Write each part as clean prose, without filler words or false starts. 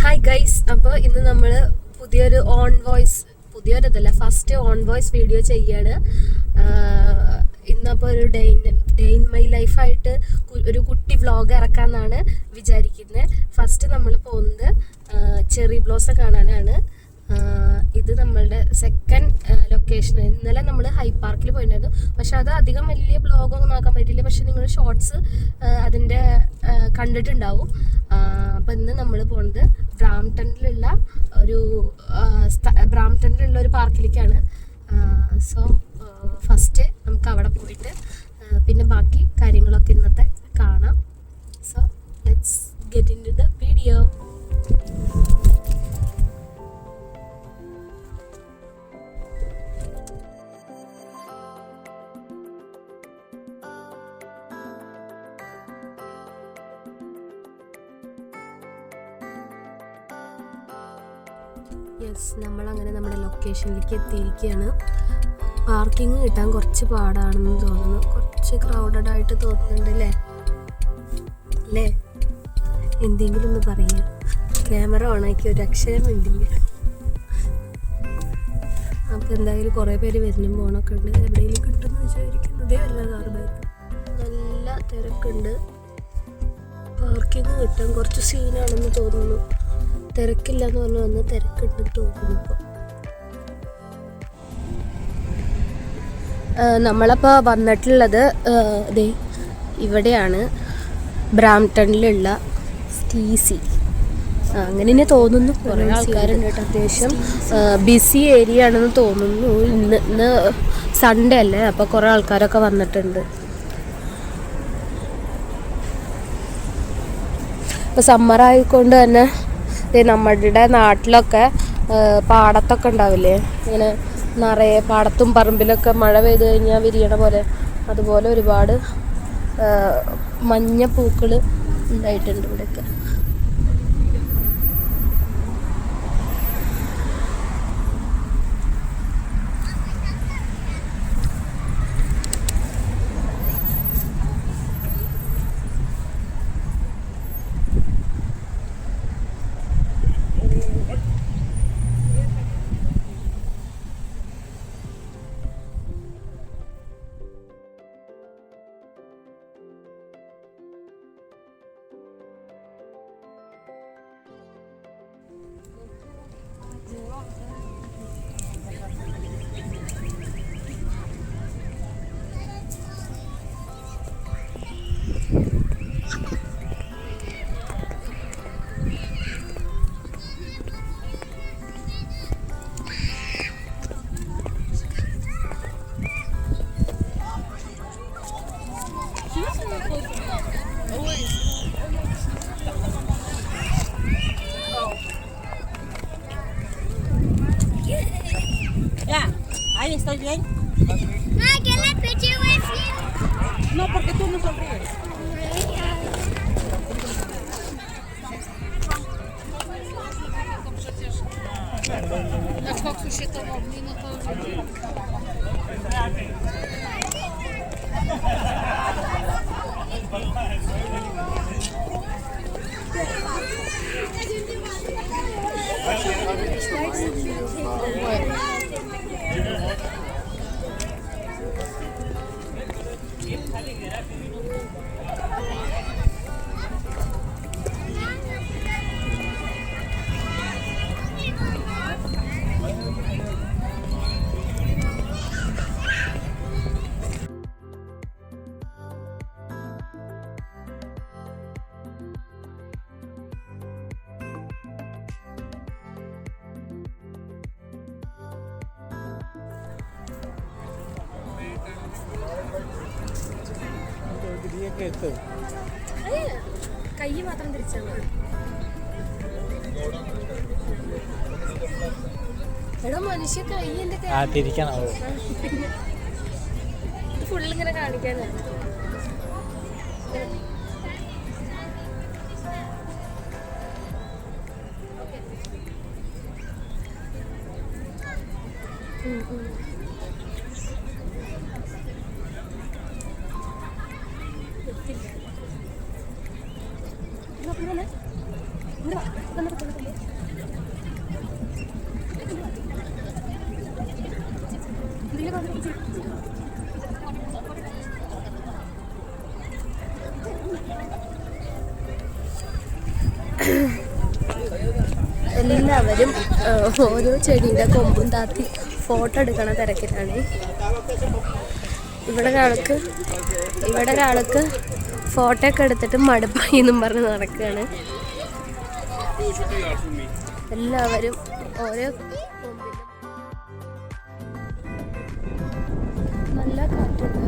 Hi guys, അപ്പോൾ ഇന്ന് നമ്മൾ പുതിയൊരിതല്ല ഫസ്റ്റ് ഓൺ വോയിസ് വീഡിയോ ചെയ്യാണ്. ഇന്നപ്പോൾ ഒരു ഡേ ഇൻ മൈ ലൈഫായിട്ട് ഒരു കുട്ടി വ്ളോഗ് ഇറക്കാമെന്നാണ് വിചാരിക്കുന്നത്. ഫസ്റ്റ് നമ്മൾ പോകുന്നത് ചെറി ബ്ലോസം കാണാനാണ്. ഇത് നമ്മളുടെ സെക്കൻഡ് ലൊക്കേഷൻ. ഇന്നലെ നമ്മൾ ഹൈ പാർക്കിൽ പോയിട്ടുണ്ടായിരുന്നു. പക്ഷെ അത് അധികം വലിയ ബ്ലോഗൊന്നും ആക്കാൻ പറ്റില്ല. പക്ഷെ നിങ്ങൾ ഷോർട്സ് അതിൻ്റെ കണ്ടിട്ടുണ്ടാവും. അപ്പം ഇന്ന് നമ്മൾ പോകുന്നത് ബ്രാംപ്ടണിലുള്ള ഒരു പാർക്കിലേക്കാണ്. സോ ഫസ്റ്റ് നമുക്ക് അവിടെ പോയിട്ട് പിന്നെ ബാക്കി കാര്യങ്ങളൊക്കെ ഇന്നത്തെ കാണാം. So let's get into the video. Yes, നമ്മളങ്ങനെ നമ്മുടെ ലൊക്കേഷനിലേക്ക് എത്തിയിരിക്കുകയാണ്. പാർക്കിംഗ് കിട്ടാൻ കുറച്ച് പാടാണെന്ന് തോന്നുന്നു. കുറച്ച് ക്രൗഡഡ് ആയിട്ട് തോന്നുന്നുണ്ട് അല്ലേ? എന്തെങ്കിലും ഒന്ന് പറയുക. ക്യാമറ ഓണാക്കി ഒരു അക്ഷരം വേണ്ടില്ല. അപ്പോൾ എന്തായാലും കുറേ പേര് വരുന്നും പോകണമൊക്കെ ഉണ്ട്. എവിടെയെങ്കിലും കിട്ടുമെന്ന് വിചാരിക്കുന്നതേ അല്ല. നല്ല തിരക്കുണ്ട്. പാർക്കിംഗ് കിട്ടാൻ കുറച്ച് സീനാണെന്ന് തോന്നുന്നു. തിരക്കില്ല എന്ന് പറഞ്ഞു വന്ന് തിരക്കുണ്ടെന്ന് തോന്നുന്നു. ഇപ്പോൾ നമ്മളപ്പോൾ വന്നിട്ടുള്ളത് ഇവിടെയാണ്, ബ്രാംപ്ടണിലുള്ള സ്റ്റീസി. അങ്ങനെ തന്നെ തോന്നുന്നു. കുറേ ആൾക്കാരുണ്ട് കേട്ടോ. അത്യാവശ്യം ബിസി ഏരിയ ആണെന്ന് തോന്നുന്നു. ഇന്ന് സൺഡേ അല്ലേ, അപ്പോൾ കുറേ ആൾക്കാരൊക്കെ വന്നിട്ടുണ്ട്. ഇപ്പോൾ സമ്മറായിക്കൊണ്ട് തന്നെ നമ്മുടെ നാട്ടിലൊക്കെ പാടത്തൊക്കെ ഉണ്ടാവില്ലേ, ഇങ്ങനെ നിറയെ പാടത്തും പറമ്പിലൊക്കെ മഴ പെയ്ത് കഴിഞ്ഞാൽ വിരിയണ പോലെ, അതുപോലെ ഒരുപാട് മഞ്ഞ പൂക്കൾ ഉണ്ടായിട്ടുണ്ട് ഇവിടെയൊക്കെ. Ahí estoy bien. No, que la picture with you. No, porque tú no sonríes. Na koksu się to robi, no to കൈ മാത്രം തിരിച്ചാൽ മതി. എടോ മനുഷ്യ കൈ എൻ്റെ ഇത് ഫുള്ളിങ്ങനെ കാണിക്കാനാണ്. എല്ലാവരും ഓരോ ചെടിയുടെ കൊമ്പും താത്തി ഫോട്ടോ എടുക്കണ തിരക്കിലാണ്. ഇവിടെ ഒരാൾക്ക് ഫോട്ടോ ഒക്കെ എടുത്തിട്ട് മടുപ്പായി എന്നും പറഞ്ഞ് നടക്കുകയാണ്. എല്ലാവരും ഓരോ കൊമ്പിലും നല്ല കാറ്റുണ്ട്.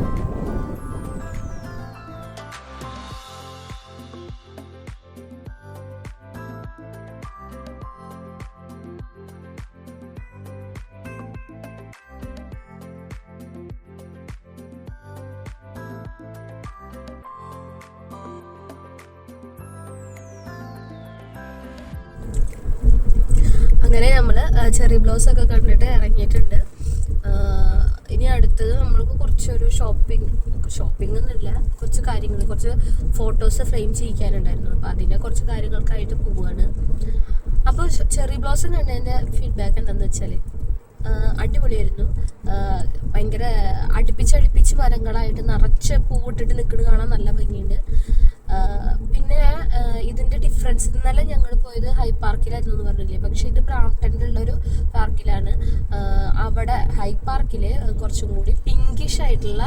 അങ്ങനെ നമ്മൾ ചെറി ബ്ലോസം ഒക്കെ കണ്ടിട്ട് ഇറങ്ങിയിട്ടുണ്ട്. ഇനി അടുത്തത് നമ്മൾക്ക് കുറച്ചൊരു ഷോപ്പിംഗ് ഒന്നുമില്ല, കുറച്ച് കാര്യങ്ങൾ, കുറച്ച് ഫോട്ടോസ് ഫ്രെയിം ചെയ്യിക്കാനുണ്ടായിരുന്നു. അപ്പോൾ അതിൻ്റെ കുറച്ച് കാര്യങ്ങൾക്കായിട്ട് പോവുകയാണ്. അപ്പോൾ ചെറി ബ്ലോസം കണ്ടതിൻ്റെ ഫീഡ്ബാക്ക് എന്താണെന്ന് വെച്ചാൽ അടിപൊളിയായിരുന്നു. ഭയങ്കര അടുപ്പിച്ചടുപ്പിച്ച് മരങ്ങളായിട്ട് നിറച്ച് പൂവിട്ടിട്ട് നിൽക്കുന്നത് കാണാൻ നല്ല ഭംഗിയുണ്ട്. പിന്നെ ഇതിൻ്റെ ഡിഫറൻസ്, ഇന്നലെ ഞങ്ങൾ പോയത് ഹൈ പാർക്കിലായിരുന്നു എന്ന് പറഞ്ഞില്ലേ, പക്ഷേ ഇത് ബ്രാംപ്ടണിലുള്ളൊരു പാർക്കിലാണ്. അവിടെ ഹൈ പാർക്കിൽ കുറച്ചും കൂടി പിങ്കിഷ് ആയിട്ടുള്ള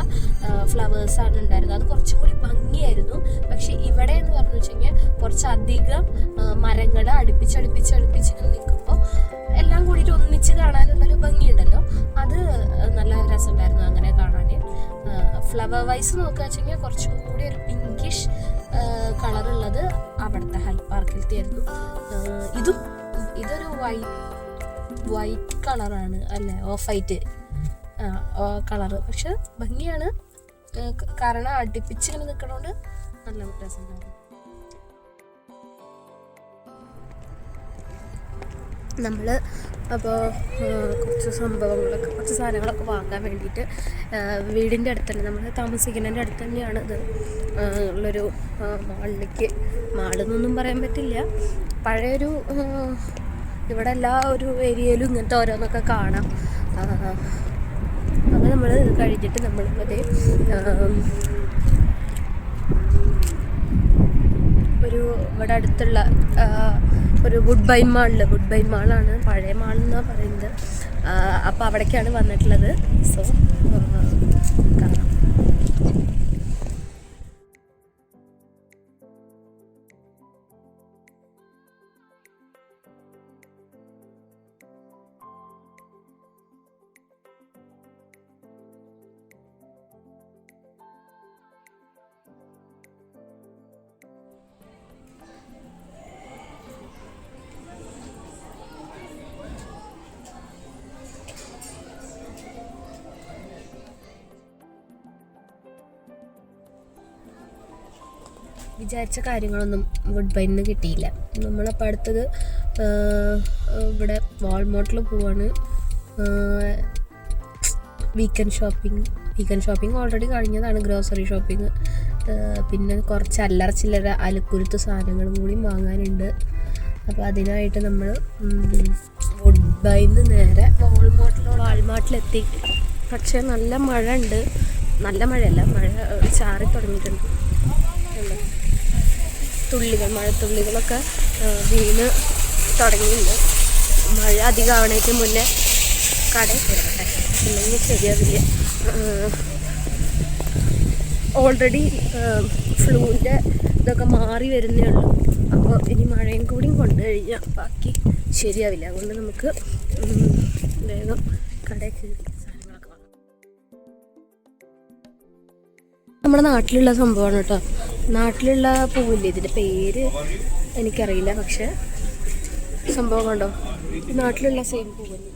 ഫ്ലവേഴ്സാണ് ഉണ്ടായിരുന്നത്. അത് കുറച്ചും കൂടി ഭംഗിയായിരുന്നു. പക്ഷേ ഇവിടെ എന്ന് പറഞ്ഞു വെച്ച് കഴിഞ്ഞാൽ കുറച്ചധികം മരങ്ങൾ അടുപ്പിച്ചടുപ്പിച്ച് നിൽക്കുമ്പോൾ എല്ലാം കൂടിയിട്ട് ഒന്നിച്ച് കാണാനുള്ളൊരു ഭംഗിയുണ്ടല്ലോ, അത് നല്ല രസമുണ്ടായിരുന്നു അങ്ങനെ കാണാൻ. ഫ്ലവർ വൈസ് നോക്കുക വെച്ച് കഴിഞ്ഞാൽ കുറച്ചും കൂടി ഒരു പിങ്കിഷ് കളറുള്ളത് അവിടുത്തെ ഹൈ പാർക്കിലത്തെ ആയിരുന്നു. ഇതൊരു വൈറ്റ് കളറാണ് അല്ലേ, ഓഫ് വൈറ്റ് കളറ്. പക്ഷെ ഭംഗിയാണ്, കാരണം അടുപ്പിച്ച് ഇങ്ങനെ നിൽക്കണോണ്ട് നല്ല രസമുണ്ടായിരുന്നു. നമ്മൾ അപ്പോൾ കുറച്ച് സാധനങ്ങളൊക്കെ വാങ്ങാൻ വേണ്ടിയിട്ട് വീടിൻ്റെ അടുത്ത് തന്നെ, നമ്മൾ താമസിക്കുന്നതിൻ്റെ അടുത്ത് തന്നെയാണ് ഇത് ഉള്ളൊരു മാളെന്നൊന്നും പറയാൻ പറ്റില്ല, പഴയൊരു ഇവിടെ എല്ലാ ഒരു ഏരിയയിലും ഇങ്ങനത്തെ ഓരോന്നൊക്കെ കാണാം. അപ്പോൾ നമ്മൾ ഇത് കഴിഞ്ഞിട്ട് നമ്മളിപ്പോൾ ഇവിടെ അടുത്തുള്ള ഒരു വുഡ് ബൈൻ മാളാണ്, പഴയ മാളെന്നാണ് പറയുന്നത്. അപ്പോൾ അവിടേക്കാണ് വന്നിട്ടുള്ളത്. സോ കാണാം. വിചാരിച്ച കാര്യങ്ങളൊന്നും വുഡ് ബൈനിന്ന് കിട്ടിയില്ല. നമ്മളപ്പോൾ അടുത്തത് ഇവിടെ വാൾമാർട്ടിൽ പോവാണ്. വീക്കെൻഡ് ഷോപ്പിംഗ് ഓൾറെഡി കഴിഞ്ഞതാണ്, ഗ്രോസറി ഷോപ്പിംഗ്. പിന്നെ കുറച്ച് അല്ലറ ചില്ലറ അലക്കുരുത്ത് സാധനങ്ങളും കൂടി വാങ്ങാനുണ്ട്. അപ്പോൾ അതിനായിട്ട് നമ്മൾ വുഡ് ബൈന്ന് നേരെ വാൾമാർട്ടിലെത്തി. പക്ഷേ നല്ല മഴ ഉണ്ട്, നല്ല മഴയല്ല, മഴ ചാറി തുടങ്ങിയിട്ടുണ്ട്. മഴത്തുള്ളികളൊക്കെ വീണ് തുടങ്ങിയിട്ടുണ്ട്. മഴ അധികമാവണേക്ക് മുന്നേ കടയിൽ കയറട്ടെ, ഇല്ലെങ്കിൽ ശരിയാവില്ല. ഓൾറെഡി ഫ്ലൂവിൻ്റെ ഇതൊക്കെ മാറി വരുന്നേ ഉള്ളൂ. അപ്പോൾ ഇനി മഴയും കൂടിയും കൊണ്ടു കഴിഞ്ഞാൽ ബാക്കി ശരിയാവില്ല. അതുകൊണ്ട് നമുക്ക് വേഗം കടയിൽ കയറി സാധനങ്ങളൊക്കെ വാങ്ങാം. നമ്മുടെ നാട്ടിലുള്ള സംഭവമാണ് കേട്ടോ. നാട്ടിലുള്ള പൂവില്ലേ, ഇതിൻ്റെ പേര് എനിക്കറിയില്ല, പക്ഷെ സംഭവം കണ്ടോ, നാട്ടിലുള്ള സെയിം പൂവല്ലേ.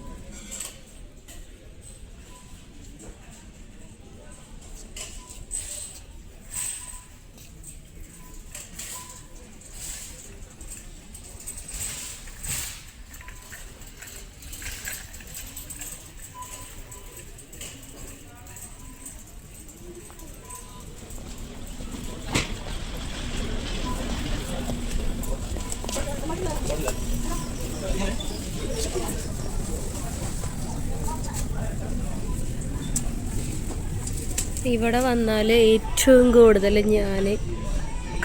ഇവിടെ വന്നാൽ ഏറ്റവും കൂടുതൽ ഞാൻ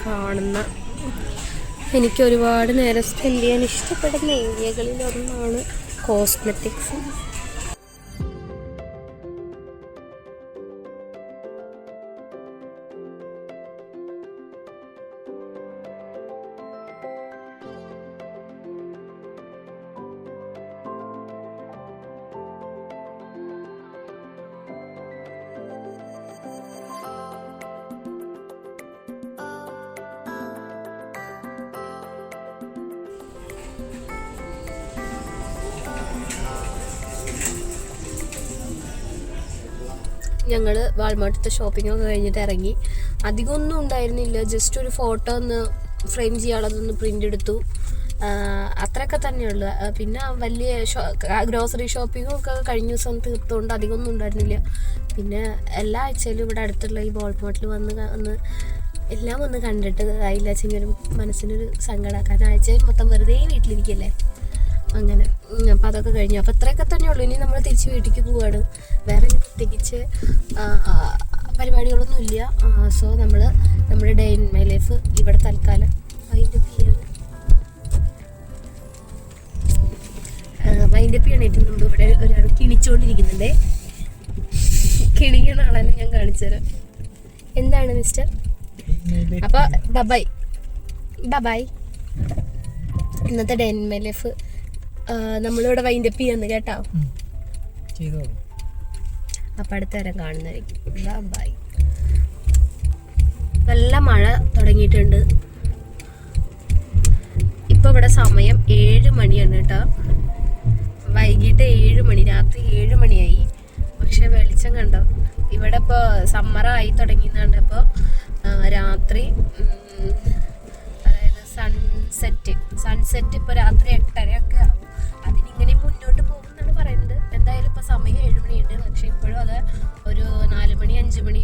കാണുന്ന, എനിക്ക് ഒരുപാട് നേരം സ്പെൻഡ് ചെയ്യാൻ ഇഷ്ടപ്പെടുന്ന ഏരിയകളിലൊന്നാണ് കോസ്മെറ്റിക്സ്. ഞങ്ങൾ വാൾമാർട്ടിലത്തെ ഷോപ്പിംഗ് ഒക്കെ കഴിഞ്ഞിട്ട് ഇറങ്ങി. അധികമൊന്നും ഉണ്ടായിരുന്നില്ല, ജസ്റ്റ് ഒരു ഫോട്ടോ ഒന്ന് ഫ്രെയിം ചെയ്യാനുള്ളതൊന്ന് പ്രിൻ്റ് എടുത്തു, അത്രയൊക്കെ തന്നെയുള്ളു. പിന്നെ വലിയ ഗ്രോസറി ഷോപ്പിങ്ങും ഒക്കെ കഴിഞ്ഞ ദിവസം തീർത്തുകൊണ്ട് അധികമൊന്നും ഉണ്ടായിരുന്നില്ല. പിന്നെ എല്ലാ ആഴ്ചയിലും ഇവിടെ അടുത്തുള്ള ഈ വാൾമാർട്ടിൽ വന്ന് എല്ലാം ഒന്ന് കണ്ടിട്ട് ആയില്ല ചെറിയൊരു മനസ്സിനൊരു സങ്കടം. കാരണം ആഴ്ചയിൽ മൊത്തം വെറുതെ വീട്ടിലിരിക്കല്ലേ, അങ്ങനെ. അപ്പം അതൊക്കെ കഴിഞ്ഞു. അപ്പം അത്രയൊക്കെ തന്നെയുള്ളൂ. ഇനി നമ്മൾ തിരിച്ച് വീട്ടിലേക്ക് പോവുകയാണ്. വേറെ പ്രത്യേകിച്ച് പരിപാടികളൊന്നുമില്ല. സോ നമ്മൾ നമ്മുടെ ഡേ ഇൻ മൈ ലൈഫ് ഇവിടെ തൽക്കാലം വൈൻഡപ്പ് ചെയ്യാണ്. വൈൻഡപ്പ് ചെയ്യണേറ്റ് മുമ്പ് ഇവിടെ ഒരാൾ കിണിച്ചുകൊണ്ടിരിക്കുന്നുണ്ട്. കിണിക്കണ ആളെല്ലാം ഞാൻ കാണിച്ചു തരാം. എന്താണ് മിസ്റ്റർ? അപ്പോൾ ബബായ് ബബായ്. ഇന്നത്തെ ഡേ ഇൻ മൈ ലൈഫ് നമ്മളിവിടെ വൈൻഡപ്പ് ചെയ്യാന്ന് കേട്ടോ. അപ്പം അടുത്ത നേരം കാണുന്നതായിരിക്കും. ബൈ. നല്ല മഴ തുടങ്ങിയിട്ടുണ്ട്. ഇപ്പം ഇവിടെ സമയം 7 മണിയാണ് കേട്ടോ. വൈകിട്ട് 7 മണി, രാത്രി 7 മണിയായി. പക്ഷെ വെളിച്ചം കണ്ടോ? ഇവിടെ ഇപ്പോൾ സമ്മറായി തുടങ്ങിയെന്നുണ്ട്. ഇപ്പോൾ രാത്രി അതായത് സൺസെറ്റ് ഇപ്പോൾ രാത്രി 8:30 ആവും. അതിനിങ്ങനെ മുന്നോട്ട് പോകുമെന്നാണ് പറയുന്നത്. എന്തായാലും ഇപ്പോൾ സമയം 7 മണിയുണ്ട്. പക്ഷെ ഇപ്പോഴും അത് ഒരു 4 മണി 5 മണി